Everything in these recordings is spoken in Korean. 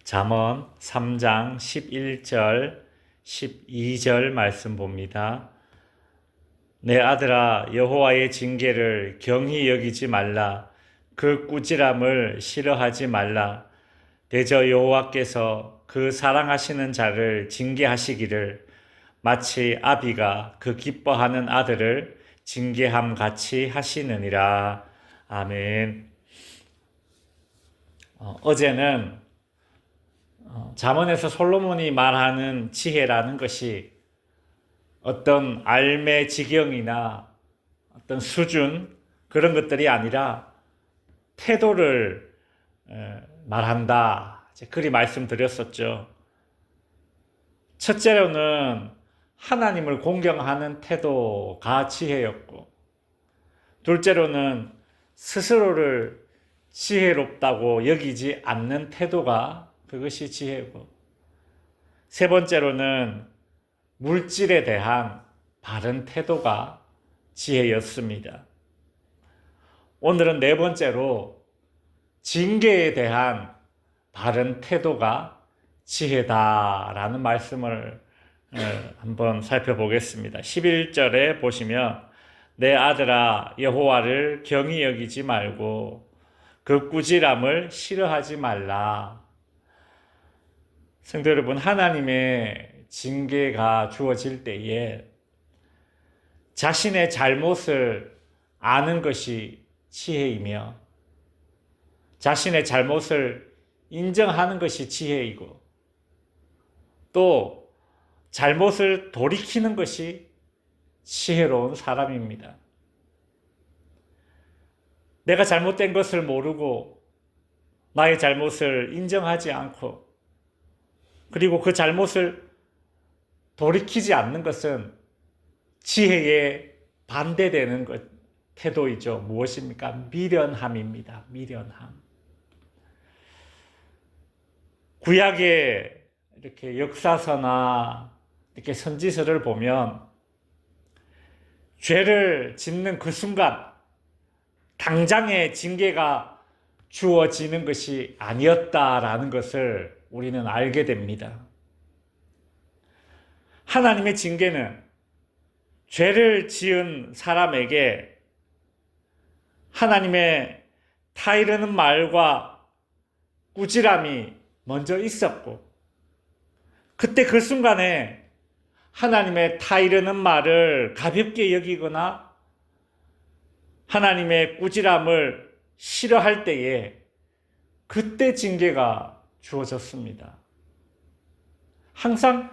잠언 3장 11절 12절 말씀 봅니다. 내 아들아, 여호와의 징계를 경히 여기지 말라. 그 꾸지람을 싫어하지 말라. 대저 여호와께서 그 사랑하시는 자를 징계하시기를 마치 아비가 그 기뻐하는 아들을 징계함 같이 하시느니라. 아멘. 어제는 잠언에서 솔로몬이 말하는 지혜라는 것이 어떤 알매 지경이나 어떤 수준 그런 것들이 아니라 태도를 말한다. 그리 말씀드렸었죠. 첫째로는 하나님을 공경하는 태도가 지혜였고, 둘째로는 스스로를 지혜롭다고 여기지 않는 태도가 그것이 지혜고, 세 번째로는 물질에 대한 바른 태도가 지혜였습니다. 오늘은 네 번째로 징계에 대한 바른 태도가 지혜다라는 말씀을 한번 살펴보겠습니다. 11절에 보시면 내 아들아, 여호와를 경히 여기지 말고 그 꾸지람을 싫어하지 말라. 성도 여러분, 하나님의 징계가 주어질 때에 자신의 잘못을 아는 것이 지혜이며, 자신의 잘못을 인정하는 것이 지혜이고, 또 잘못을 돌이키는 것이 지혜로운 사람입니다. 내가 잘못된 것을 모르고 나의 잘못을 인정하지 않고, 그리고 그 잘못을 돌이키지 않는 것은 지혜에 반대되는 태도이죠. 무엇입니까? 미련함입니다. 미련함. 구약의 이렇게 역사서나 이렇게 선지서를 보면 죄를 짓는 그 순간 당장의 징계가 주어지는 것이 아니었다라는 것을 우리는 알게 됩니다. 하나님의 징계는 죄를 지은 사람에게 하나님의 타이르는 말과 꾸지람이 먼저 있었고, 그때 그 순간에 하나님의 타이르는 말을 가볍게 여기거나 하나님의 꾸지람을 싫어할 때에 그때 징계가 주어졌습니다. 항상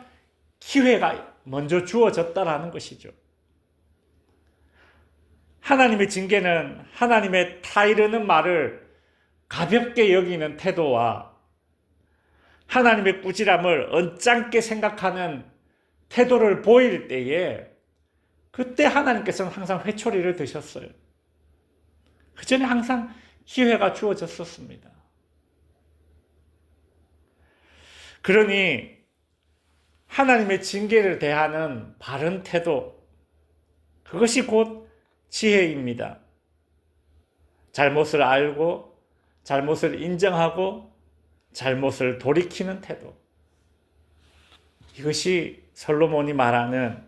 기회가 먼저 주어졌다라는 것이죠. 하나님의 징계는 하나님의 타이르는 말을 가볍게 여기는 태도와 하나님의 꾸지람을 언짢게 생각하는 태도를 보일 때에 그때 하나님께서는 항상 회초리를 드셨어요. 그 전에 항상 기회가 주어졌었습니다. 그러니 하나님의 징계를 대하는 바른 태도, 그것이 곧 지혜입니다. 잘못을 알고 잘못을 인정하고 잘못을 돌이키는 태도, 이것이 솔로몬이 말하는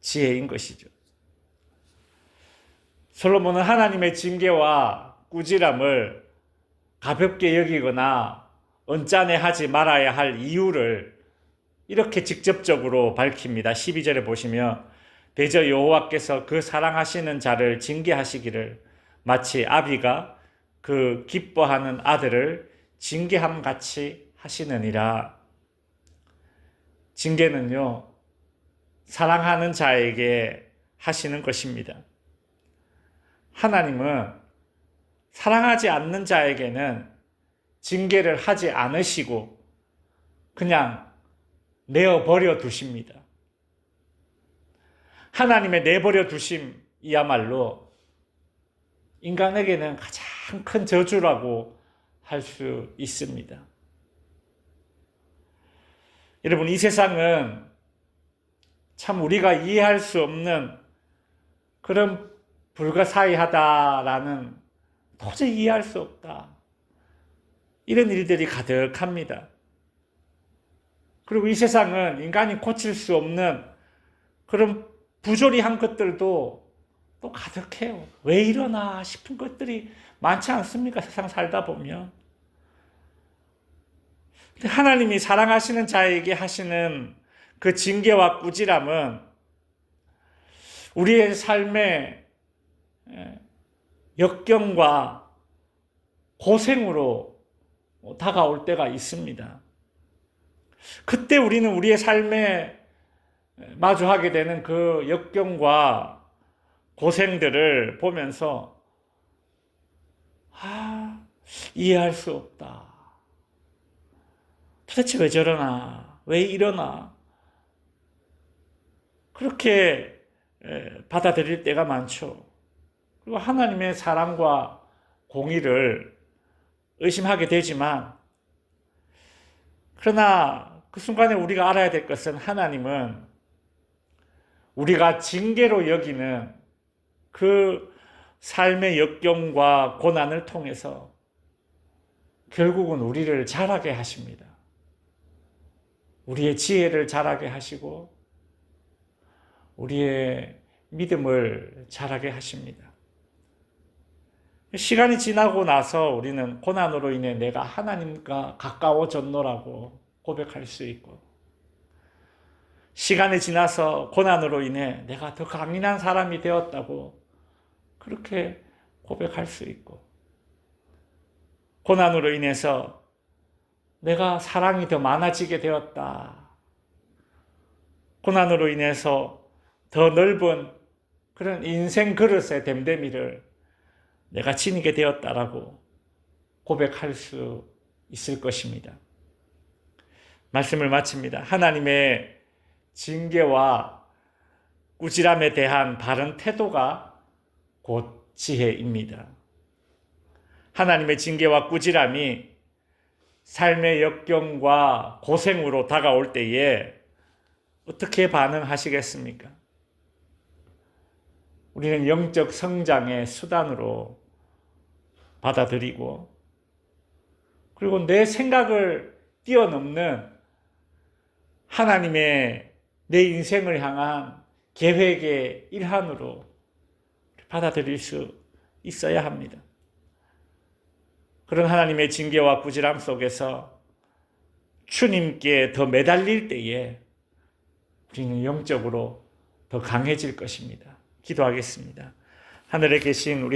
지혜인 것이죠. 솔로몬은 하나님의 징계와 꾸지람을 가볍게 여기거나 언짢아하지 말아야 할 이유를 이렇게 직접적으로 밝힙니다. 12절에 보시면 대저 여호와께서 그 사랑하시는 자를 징계하시기를 마치 아비가 그 기뻐하는 아들을 징계함 같이 하시느니라. 징계는요, 사랑하는 자에게 하시는 것입니다. 하나님은 사랑하지 않는 자에게는 징계를 하지 않으시고 그냥 내어버려 두십니다. 하나님의 내버려 두심이야말로 인간에게는 가장 큰 저주라고 할 수 있습니다. 여러분, 이 세상은 참 우리가 이해할 수 없는 그런 불가사의하다라는, 도저히 이해할 수 없다, 이런 일들이 가득합니다. 그리고 이 세상은 인간이 고칠 수 없는 그런 부조리한 것들도 또 가득해요. 왜 이러나 싶은 것들이 많지 않습니까? 세상 살다 보면. 근데 하나님이 사랑하시는 자에게 하시는 그 징계와 꾸지람은 우리의 삶의 역경과 고생으로 다가올 때가 있습니다. 그때 우리는 우리의 삶에 마주하게 되는 그 역경과 고생들을 보면서 이해할 수 없다. 도대체 왜 저러나? 왜 이러나? 그렇게 받아들일 때가 많죠. 그리고 하나님의 사랑과 공의를 의심하게 되지만, 그러나 그 순간에 우리가 알아야 될 것은 하나님은 우리가 징계로 여기는 그 삶의 역경과 고난을 통해서 결국은 우리를 자라게 하십니다. 우리의 지혜를 자라게 하시고 우리의 믿음을 자라게 하십니다. 시간이 지나고 나서 우리는 고난으로 인해 내가 하나님과 가까워졌노라고 고백할 수 있고, 시간이 지나서 고난으로 인해 내가 더 강인한 사람이 되었다고 그렇게 고백할 수 있고, 고난으로 인해서 내가 사랑이 더 많아지게 되었다. 고난으로 인해서 더 넓은 그런 인생 그릇의 됨됨이를 내가 지니게 되었다라고 고백할 수 있을 것입니다. 말씀을 마칩니다. 하나님의 징계와 꾸지람에 대한 바른 태도가 곧 지혜입니다. 하나님의 징계와 꾸지람이 삶의 역경과 고생으로 다가올 때에 어떻게 반응하시겠습니까? 우리는 영적 성장의 수단으로 받아들이고, 그리고 내 생각을 뛰어넘는 하나님의 내 인생을 향한 계획의 일환으로 받아들일 수 있어야 합니다. 그런 하나님의 징계와 꾸지람 속에서 주님께 더 매달릴 때에 우리는 영적으로 더 강해질 것입니다. 기도하겠습니다. 하늘에 계신 우리